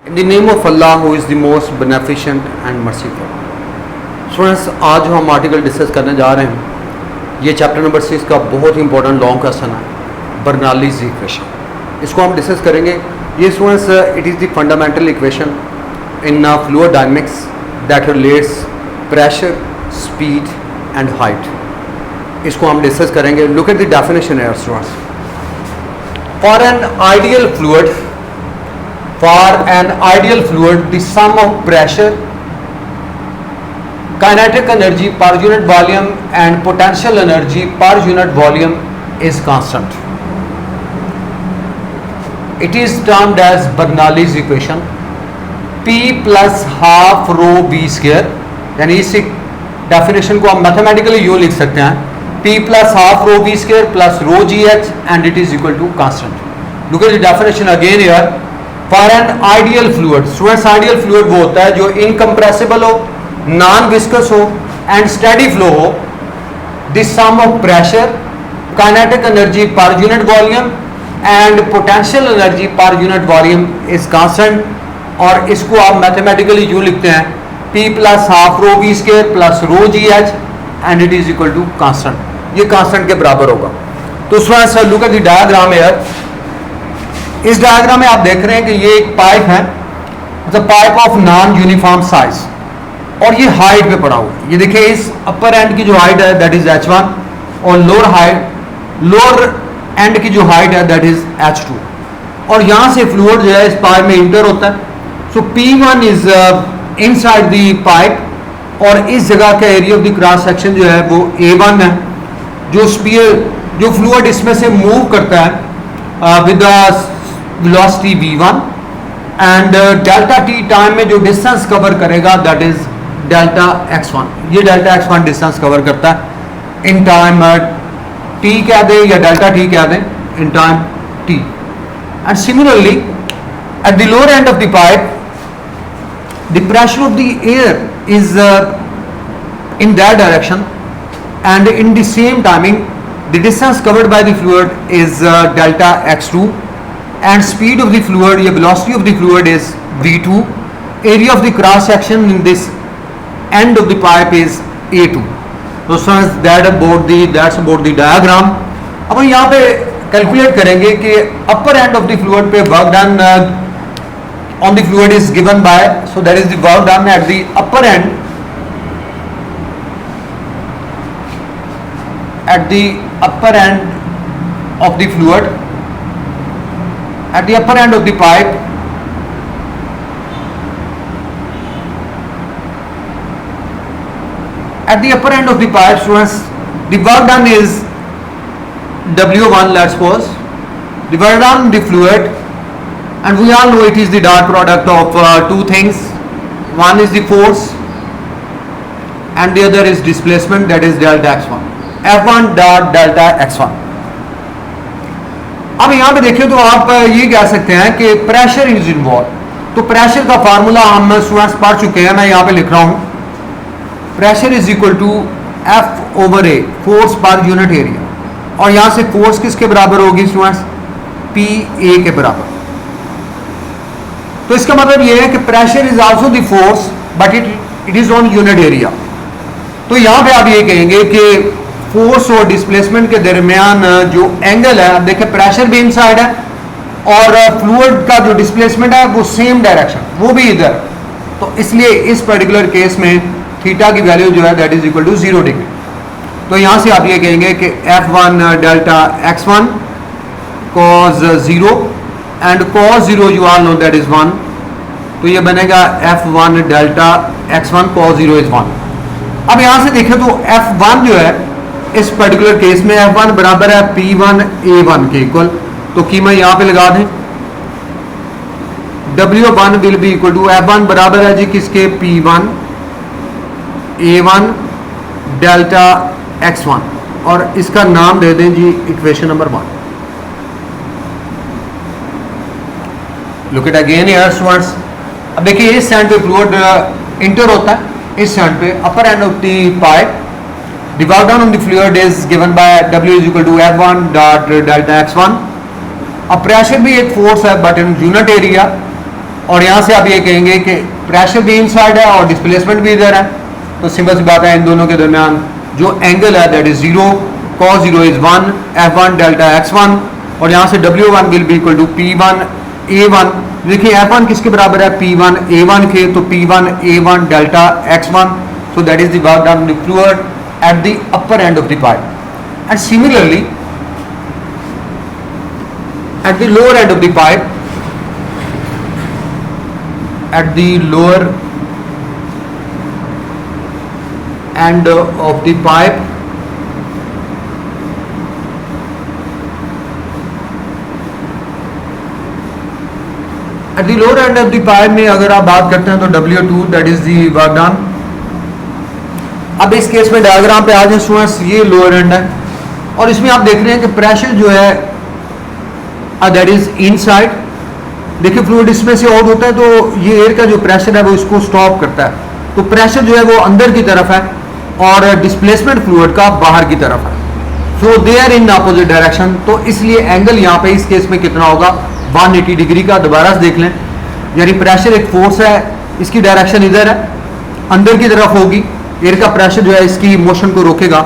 In the name of Allah who is the most beneficent and merciful. Students, आज जो हम article discuss करने जा रहे हैं ये चैप्टर नंबर 6 का बहुत ही इंपॉर्टेंट लॉन्ग क्वेश्चन है, बर्नौलीज़ इक्वेशन। इसको हम डिस्कस करेंगे। ये students it is the fundamental equation in fluid dynamics that relates pressure, speed and height. इसको हम डिस्कस करेंगे। लुक एट द डेफिनेशन है students. For an ideal fluid, the sum of pressure, kinetic energy per unit volume and potential energy per unit volume is constant. It is termed as Bernoulli's equation, P plus half rho v square। यानी इस definition को हम mathematically यूँ लिख सकते हैं, P plus half rho v square plus rho gh and it is equal to constant. Look at the definition again here. For an ideal fluid, students ideal fluid वो होता है जो इनकम्प्रेसिबल हो, नॉन विस्कस हो and steady flow हो। The sum of pressure, kinetic energy per unit volume and potential energy per unit volume is constant. और इसको आप मैथमेटिकली यूँ लिखते हैं, P plus half rho V square plus rho G H and it is equal to constant. ये constant के बराबर होगा। तो students look at the diagram here. इस डायग्राम में आप देख रहे हैं कि ये एक पाइप है, मतलब pipe of non uniform size, और ये हाइट पे पड़ा हुआ है। ये देखिए इस अपर एंड की जो हाइट है दैट इज h1 और लोअर एंड की जो हाइट है दैट इज h2। और यहाँ से फ्लूइड जो है इस पाइप में इंटर होता है। सो P1 is inside the pipe और इस जगह का area of the cross section जो है वो A1 है। जो फ्लूइड इसमें से मूव करता है with velocity v1 and delta t time में जो डिस्टेंस कवर करेगा दैट इज डेल्टा x1। ये डेल्टा x1 डिस्टेंस कवर करता है इन टाइम t कह दें या डेल्टा t कह दें, in time t। And similarly at the lower and of the pipe the pressure of the air is in that direction and in the same timing the distance covered by the fluid is delta x2 and speed of the fluid, या velocity of the fluid is v2, area of the cross section in this end of the pipe is a2। so that's about the diagram। अब हम यहाँ पे calculate करेंगे कि अपर end of the fluid पे work done on the fluid is given by, so that is the work done at the upper and of the fluid at the upper end of the pipe students, the work done is W1, let's suppose the work done on the fluid, and we all know it is the dot product of two things. One is the force and the other is displacement, that is delta x1, F1 dot delta x1। अब यहाँ पे देखिए तो आप ये कह सकते हैं कि प्रेशर इज इन्वॉल्व। तो प्रेशर का फार्मूला हम स्टूडेंट्स पढ़ चुके हैं, मैं यहाँ पे लिख रहा हूँ। Pressure is equal to F over A, force per unit area. और यहाँ से फोर्स किसके बराबर होगी स्टूडेंट्स? PA के बराबर। तो इसका मतलब ये है कि pressure is also the force but it is on unit area. तो यहाँ पे आप ये कहेंगे कि फोर्स और डिस्प्लेसमेंट के दरमियान जो एंगल है, देखिए प्रेशर भी इनसाइड है और फ्लूइड का जो डिस्प्लेसमेंट है वो सेम डायरेक्शन, वो भी इधर। तो इसलिए इस पर्टिकुलर केस में थीटा की वैल्यू जो है that is equal to 0 degree. तो यहाँ से आप ये कहेंगे कि F1 delta x1 cos 0 and cos 0 you all know that is 1। तो ये बनेगा F1 delta x1 cos 0 is 1। अब यहाँ से देखें तो F1 जो है इस पर्टिकुलर केस में F1 बराबर है P1 A1 के इक्वल। तो कीमत यहाँ पे लगा दें, W1 will be equal to F1 बराबर है जी किसके? P1 A1 डेल्टा x1, और इसका नाम दे दें जी equation number 1। Look at again here students. अब देखिए इस साइड पे फ्लूइड इंटर होता है, इस साइड पे upper end of the pipe. The work done on the fluid is given by W is equal to F1 dot delta x1। अब pressure भी एक फोर्स है बट इन यूनिट एरिया, और यहाँ से आप ये कहेंगे कि प्रेशर भी इनसाइड है और डिस्प्लेसमेंट भी इधर है, तो सिंपल सी बात है इन दोनों के दरमियान जो एंगल है that is 0, cos 0 is 1, F1 delta x1, और यहाँ से W1 will be equal to P1 A1। देखिए F1 किसके बराबर है, P1 A1 के, तो P1 A1 delta x1, so that is the work done on the fluid at the upper end of the pipe, and similarly at the lower end of the pipe, at the lower end of the pipe at the lower end of the pipe में अगर आप बात करते हैं तो W2 that is the work done। अब इस case में डायग्राम पे आ जाए स्टूडेंट्स, ये लोअर एंड है और इसमें आप देख रहे हैं कि प्रेशर जो है दैट इज इनसाइड। देखिए फ्लूइड इसमें से आउट होता है तो ये एयर का जो प्रेशर है वो इसको स्टॉप करता है, तो प्रेशर जो है वो अंदर की तरफ है और डिस्प्लेसमेंट फ्लूइड का बाहर की तरफ है, so they are in opposite direction. तो इसलिए एंगल यहाँ पे इस केस में कितना होगा, 180 डिग्री का। दोबारा से देख लें, यानी प्रेशर एक फोर्स है, इसकी डायरेक्शन इधर है, अंदर की तरफ होगी, एयर का प्रेशर जो है इसकी मोशन को रोकेगा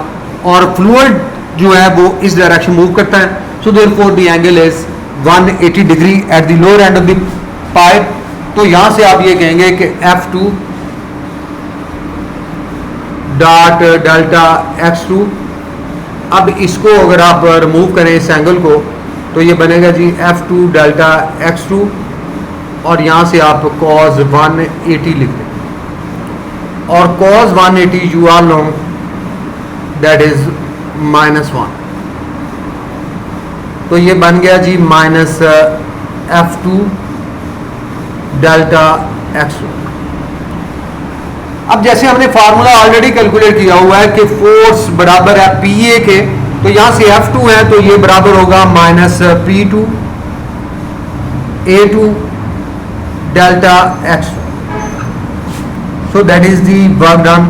और फ्लूइड जो है वो इस डायरेक्शन मूव करता है, so therefore the angle is 180 degree at the lower and of the pipe. तो यहां से आप ये कहेंगे कि F2 डॉट डेल्टा x2। अब इसको अगर आप रिमूव करें इस एंगल को तो ये बनेगा जी F2 डेल्टा x2 और यहां से आप cos 180 लिख दें और cos 180 you all know that is -1, तो ये बन गया जी माइनस F2 डेल्टा x2। अब जैसे हमने फार्मूला ऑलरेडी कैलकुलेट किया हुआ है कि फोर्स बराबर है PA के, तो यहां से F2 है तो ये बराबर होगा minus P2 A2 delta x2, so that is the work done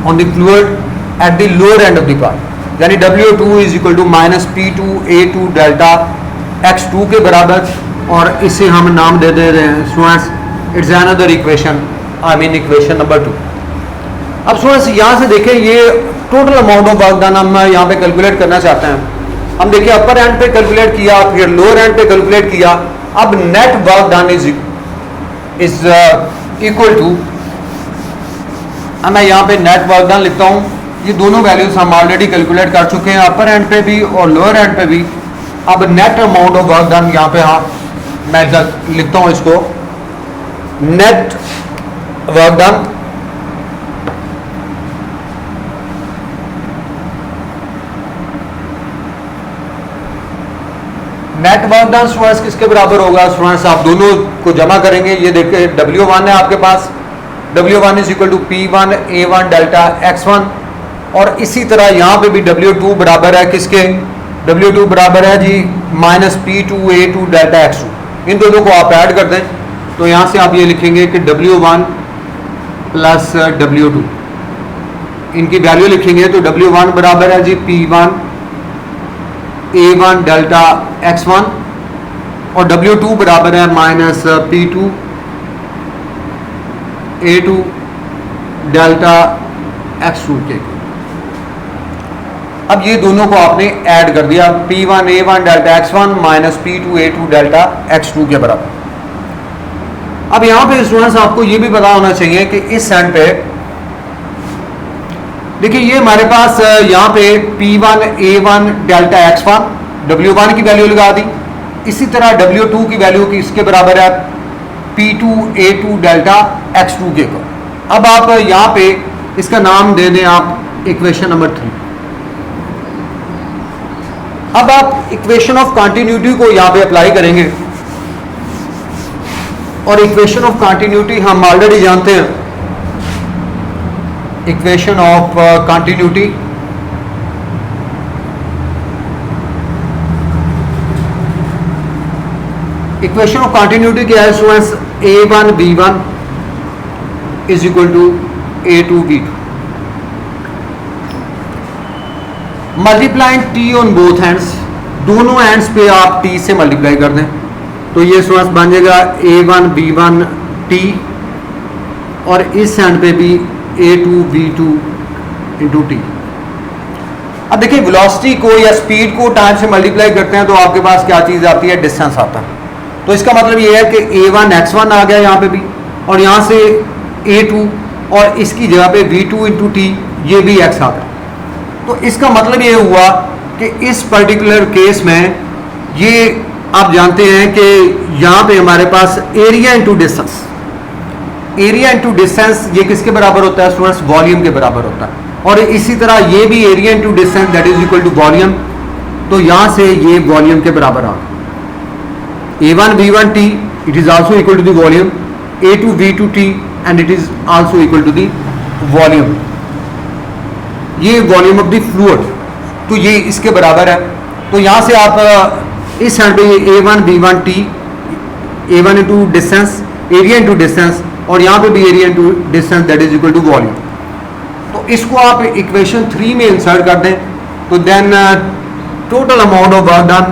on the fluid at the lower end of the pipe, यानी W2 is equal to minus P2 A2 delta x2 के बराबर, और इसे हम नाम दे दे रहे हैं students, it's another equation, I mean equation number 2। अब स्टूडेंट्स यहाँ से देखें ये total amount of work done हम यहाँ पे कैलकुलेट करना चाहते हैं। हम देखिए अपर एंड पे कैलकुलेट किया, फिर लोअर एंड पे कैलकुलेट किया, अब net work done is equal to, मैं यहाँ पे नेट वर्क डन लिखता हूँ, ये दोनों वैल्यूज हम ऑलरेडी कैलकुलेट कर चुके हैं अपर एंड पे भी और लोअर एंड पे भी। अब net amount of work done यहाँ पे हाँ मैं लिखता हूँ इसको, net work done net work done students किसके बराबर होगा, स्टूडेंट्स आप दोनों को जमा करेंगे, ये देखिए W1 है आपके पास, W1 is equal to P1 A1 delta x1, और इसी तरह यहाँ पे भी W2 बराबर है किसके, W2 बराबर है जी minus P2 A2 delta x2। इन दोनों को आप ऐड कर दें तो यहाँ से आप ये लिखेंगे कि W1 प्लस W2, इनकी वैल्यू लिखेंगे तो W1 बराबर है जी P1 A1 डेल्टा x1 और W2 बराबर है minus P2 A2 delta x2 के। अब ये दोनों को आपने ऐड कर दिया, P1 A1 delta x1 minus P2 A2 delta x2 के बराबर। अब यहां पे स्टूडेंट्स आपको ये भी पता होना चाहिए कि इस एंड पे देखिए ये हमारे पास यहाँ पे P1 A1 delta x1 W1 की वैल्यू लगा दी, इसी तरह W2 की वैल्यू की इसके बराबर है P2 A2 डेल्टा x2 के को। अब आप यहाँ पे इसका नाम दे दें आप इक्वेशन नंबर 3। अब आप इक्वेशन ऑफ कंटिन्यूटी को यहाँ पे अप्लाई करेंगे और इक्वेशन ऑफ कंटिन्यूटी हम ऑलरेडी जानते हैं, equation of continuity equation of continuity क्या है students, A1 B1 is equal to A2 B2 multiplying T on both hands, दोनों हैंड्स पे आप T से मल्टीप्लाई कर दें तो ये स्टूडेंट्स बन जाएगा A1B1T और इस एंड पे भी A2B2 इंटू टी। अब देखिए वेलोसिटी को या स्पीड को टाइम से मल्टीप्लाई करते हैं तो आपके पास क्या चीज़ आती है, डिस्टेंस आता है। तो इसका मतलब ये है कि A1 x1 आ गया यहाँ पे भी, और यहाँ से A2 और इसकी जगह पे V2 इंटू टी, ये भी x आ गया। तो इसका मतलब ये हुआ कि इस पर्टिकुलर केस में ये आप जानते हैं कि यहाँ पे हमारे पास area into distance, area into distance ये किसके बराबर होता है स्टूडेंट्स, वॉल्यूम के बराबर होता है। और इसी तरह ये भी area into distance that is equal to volume, तो यहाँ से ये वॉल्यूम के बराबर आ गया। A1B1T it is also equal to the volume, A2B2T and it is also equal to the volume. ये वॉल्यूम ऑफ द फ्लूइड, तो ये इसके बराबर है। तो यहाँ से आप इस साइड पे A1B1T, A1 into distance, area into distance, और यहाँ पे भी area into distance that is equal to volume. तो इसको आप इक्वेशन 3 में इंसर्ट कर दें तो then total amount of work done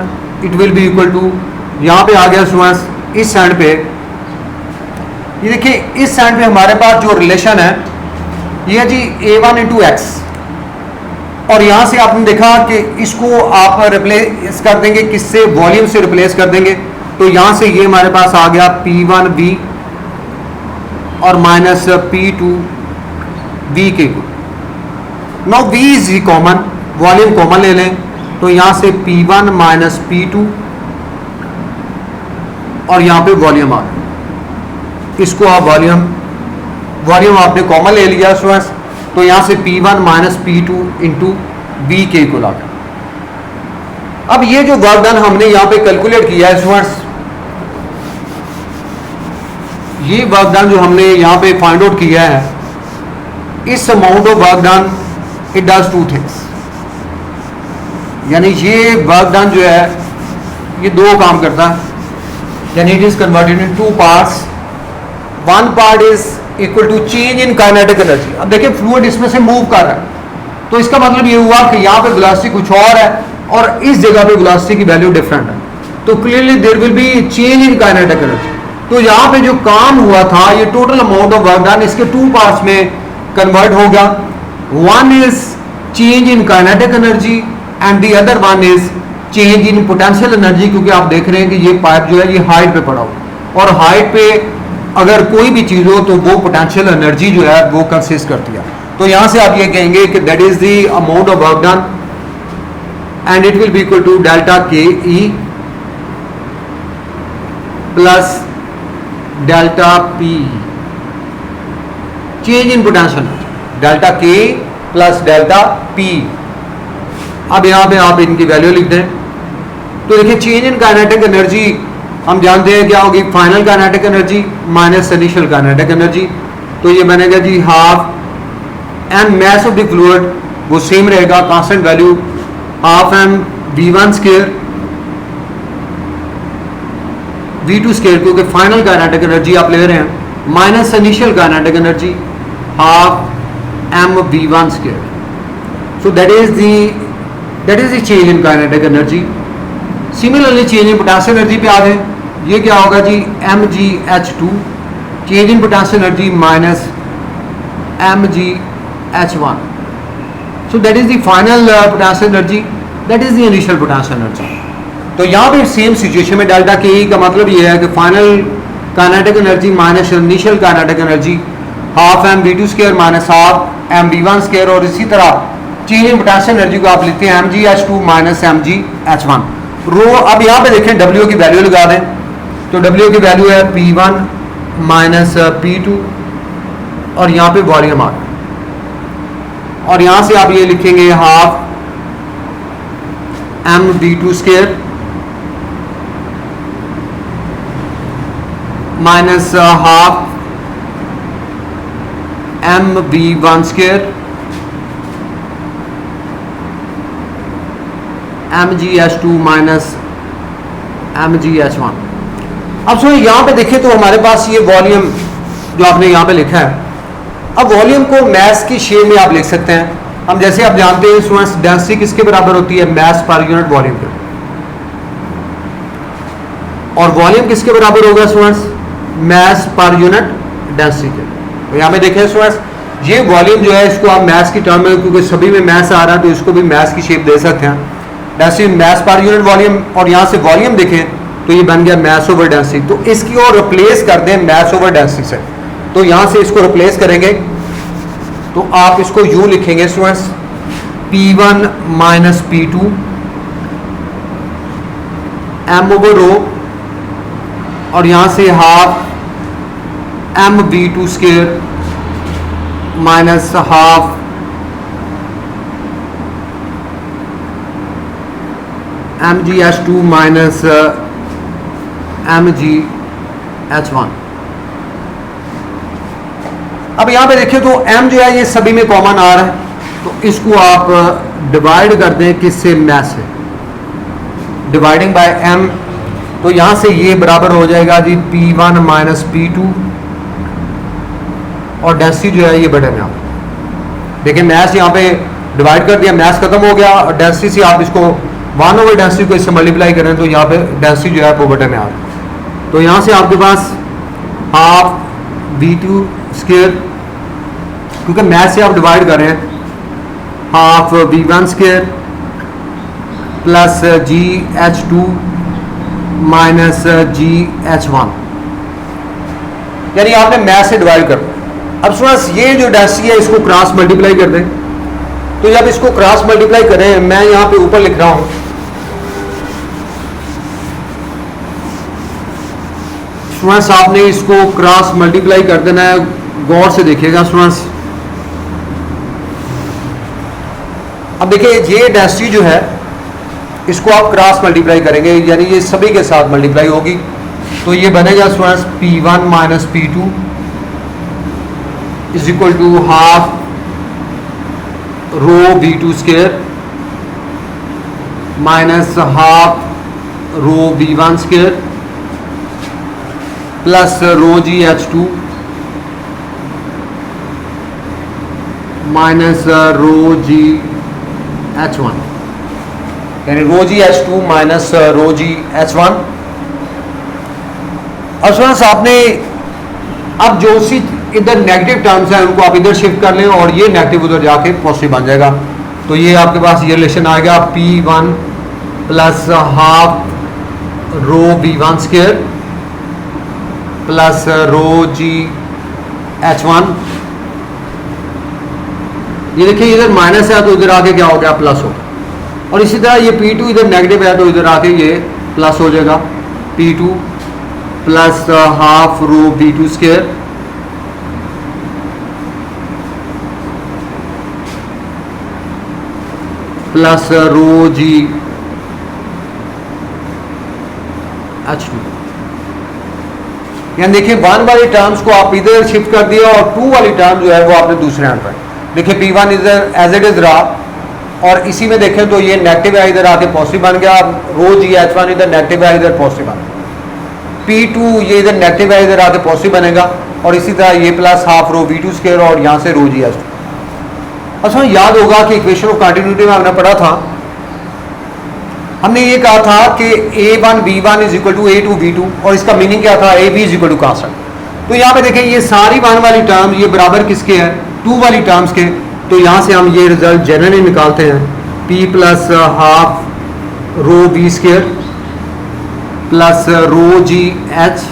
it will be equal to, यहाँ पे आ गया स्टूडेंट्स इस साइड पे, ये देखिए इस साइड पे हमारे पास जो रिलेशन है ये है जी A1 इंटू एक्स, और यहाँ से आपने देखा कि इसको आप रिप्लेस कर देंगे किससे, वॉल्यूम से रिप्लेस कर देंगे। तो यहाँ से ये हमारे पास आ गया P1V और माइनस P2V के को। Now V is common, volume common ले लें, तो यहाँ से P1 माइनस P2 और यहाँ पे वॉल्यूम आ गया। इसको आप वॉल्यूम आपने कॉमन ले लिया स्टूडेंट्स, तो यहाँ से P1 minus P2 into V के इक्वल आ गया। अब ये जो वर्क डन हमने यहाँ पे कैलकुलेट किया है स्टूडेंट्स, ये वर्क डन जो हमने यहाँ पे फाइंड आउट किया है, इस amount of work done it does two things, यानी ये वर्क डन जो है ये दो काम करता है, यानी it is converted in two parts. One part is equal to change in kinetic energy. अब देखिए फ्लूइड इसमें से मूव कर रहा है, तो इसका मतलब ये हुआ कि यहाँ पे वेलोसिटी कुछ और है और इस जगह पे वेलोसिटी की वैल्यू डिफरेंट है, तो clearly there will be change in kinetic energy. तो यहाँ पे जो काम हुआ था ये total amount of work done इसके टू पार्ट्स में कन्वर्ट हो गया। One is change in kinetic energy and the other one is change in potential energy, क्योंकि आप देख रहे हैं कि ये पाइप जो है ये हाइट पे पड़ा हुआ, और हाइट पे अगर कोई भी चीज़ हो तो वो पोटेंशियल एनर्जी जो है वो कंसिस्ट करती है। तो यहाँ से आप ये कहेंगे कि that is the amount of work done and it will be equal to delta K E plus delta P, change in potential, delta K plus delta P. अब यहाँ पे आप इनकी वैल्यू लिख दें, तो देखिए चेंज इन काइनेटिक एनर्जी हम जानते हैं क्या होगी, final kinetic energy minus initial kinetic energy, तो ये बनेगा जी half M mass of the fluid वो सेम रहेगा, constant value half M V1 square V2 square, क्योंकि फाइनल काइनेटिक एनर्जी आप ले रहे हैं, minus initial kinetic energy half M V1 square. So that is the change in kinetic energy. Similarly change in potential energy पे आ गए, ये क्या होगा जी mgH2, change in potential energy minus mgH1। So that is the final potential energy, that is the initial potential energy. तो यहाँ पे सेम सिचुएशन में डेल्टा के ई का मतलब ये है कि final kinetic energy minus initial kinetic energy half m V2 square minus half M V1 square, और इसी तरह चेंज इन पोटेंशियल एनर्जी को आप लिखते हैं mgH2 माइनस mgH1 रो। अब यहाँ पे देखें W की वैल्यू लगा दें, तो W की वैल्यू है P1 माइनस P2 और यहाँ पे वॉल्यूम आ गया, और यहाँ से आप ये लिखेंगे half m V2 square minus half M V1 square mgH2 minus mgH1। अब सुनिए यहाँ पे देखें तो हमारे पास ये वॉल्यूम जो आपने यहाँ पे लिखा है, अब वॉल्यूम को मैस की शेप में आप लिख सकते हैं। हम जैसे आप जानते हैं स्टूडेंट्स डेंसिटी किसके बराबर होती है, मैस पर यूनिट वॉल्यूम के। और वॉल्यूम किसके बराबर होगा students? Mass per unit density के। तो यहाँ पे देखें स्टूडेंट्स, ये वॉल्यूम जो है इसको आप मैस की टर्म में, क्योंकि सभी में मैस आ रहा है तो इसको भी मैस की शेप दे सकते हैं, density mass per unit volume, और यहाँ से वॉल्यूम देखें तो ये बन गया मैस ओवर डेंसिटी। तो इसकी और रिप्लेस कर दें मैस ओवर डेंसिटी से, तो यहाँ से इसको रिप्लेस करेंगे तो आप इसको यू लिखेंगे students, P1 minus P2 M over rho, और यहाँ से half MV2 square minus half MgH2 minus MgH1। अब यहां पे देखिए तो m जो है ये सभी में कॉमन आ रहा है, तो इसको आप डिवाइड कर दें किससे? मैस से, डिवाइडिंग बाय m। तो यहां से ये बराबर हो जाएगा जी P1 माइनस P2, और डेंसिटी जो है ये बड़े में आप देखिए मैस यहाँ पे डिवाइड कर दिया, मैस खत्म हो गया, और डेंसिटी से आप इसको 1 ओवर डेंसिटी को इससे मल्टीप्लाई करें तो यहाँ पे डेंसिटी जो है वो बटे में आ रहा है। तो यहाँ से आपके पास हाफ V2 स्क्वायर, क्योंकि मैथ से आप डिवाइड कर रहे हैं, half V1 square plus GH2 minus GH1, यानी आपने मैथ से डिवाइड कर। अब स्टूडेंट्स ये जो डेंसिटी है इसको क्रॉस मल्टीप्लाई कर दें, तो जब इसको क्रॉस मल्टीप्लाई करें, मैं यहाँ पे ऊपर लिख रहा हूँ स्टूडेंट्स, आपने इसको क्रॉस मल्टीप्लाई कर देना है, गौर से देखिएगा स्टूडेंट्स। अब देखिए ये डेंसिटी जो है इसको आप क्रॉस मल्टीप्लाई करेंगे, यानी ये सभी के साथ मल्टीप्लाई होगी, तो ये बनेगा students P1 minus P2 is equal to half rho V2 square minus half rho V1 square plus rho GH2 minus rho GH1, यानी रो GH2 माइनस रो GH1। अब स्टूडेंट्स आपने अब जो सी इधर नेगेटिव टर्म्स हैं उनको आप इधर शिफ्ट कर लें, और ये नेगेटिव उधर जाके पॉजिटिव बन जाएगा, तो ये आपके पास ये रिलेशन आएगा P1 plus half rho V1 square plus रो GH1। ये देखिए इधर माइनस है तो इधर आके क्या हो गया? प्लस हो गया। और इसी तरह ये P2 इधर नेगेटिव है तो इधर आके ये प्लस हो जाएगा, P2 plus half rho V2 square plus rho GH2। यानी देखिए 1 वाली टर्म्स को आप इधर शिफ्ट कर दिया और 2 वाली टर्म जो है वो आपने दूसरे हैंड पर। देखिए P1 इधर एज इट इज रहा, और इसी में देखें तो ये नेगेटिव है इधर आके पॉजिटिव बन गया, रो GH1 इधर नेगेटिव है इधर पॉजिटिव बन गया, P2 ये इधर नेगेटिव है इधर आके पॉजिटिव बनेगा, और इसी तरह ये plus half rho V2 square और यहाँ से रो GH2। अच्छा याद होगा कि इक्वेशन ऑफ कंटिन्यूटी में हमने पढ़ा था, हमने ये कहा था कि A1 B1 is equal to A2 B2, और इसका मीनिंग क्या था? AB is equal to constant. तो यहाँ पे देखें ये सारी 1 वाली टर्म ये बराबर किसके हैं? 2 वाली टर्म्स के। तो यहाँ से हम ये रिजल्ट जनरली निकालते हैं, P plus half rho B square plus rho GH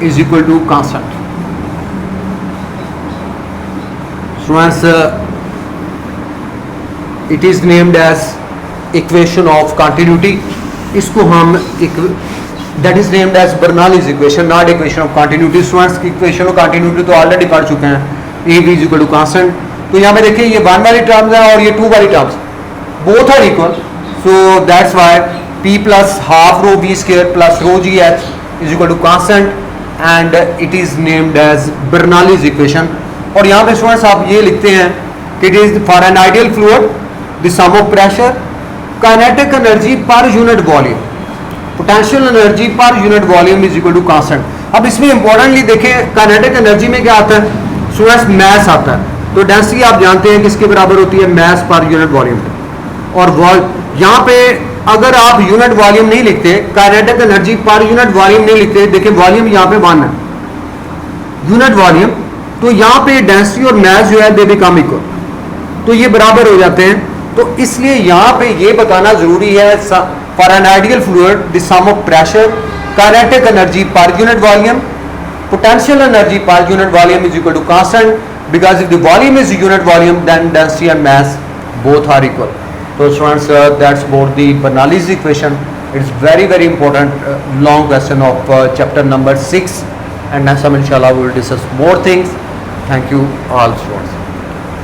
is equal to constant. Students it is named as equation of continuity. इसको हम that is named as Bernoulli's equation, not equation of continuity. Students equation of continuity तो already पढ़ चुके हैं, AB is equal to constant. तो यहाँ पे देखिए ये 1 वाली टर्म्स है और ये 2 वाली terms, both are equal, so that's why P plus half rho B square plus rho GH is equal to constant, and it is named as Bernoulli's equation. और यहाँ पे स्टूडेंट्स आप ये लिखते हैं कि it is for an ideal fluid the sum of pressure, kinetic energy per unit volume, potential energy per unit volume is equal to constant. अब इसमें इंपॉर्टेंटली देखें काइनेटिक एनर्जी में क्या आता है? स्टूडेंट्स मैस आता है। तो डेंसिटी आप जानते हैं किसके बराबर होती है? Mess per unit volume. और यहाँ पे अगर आप यूनिट वॉल्यूम नहीं लिखते, kinetic energy per unit volume नहीं लिखते, देखिए वॉल्यूम यहाँ पे 1 है, यूनिट वॉल्यूम, तो यहाँ पे डेंसिटी और मास जो है दे बिकम इक्वल, तो ये बराबर हो जाते हैं। तो इसलिए यहाँ पे ये बताना जरूरी है for an ideal fluid the sum of pressure, kinetic energy per unit volume, potential energy per unit volume is equal to constant, because if the volume is unit volume then density and mass both are equal. So students, that's about the Bernoulli's equation. It's very important long question of chapter number 6, and next time inshallah we will discuss more things. Thank you all students.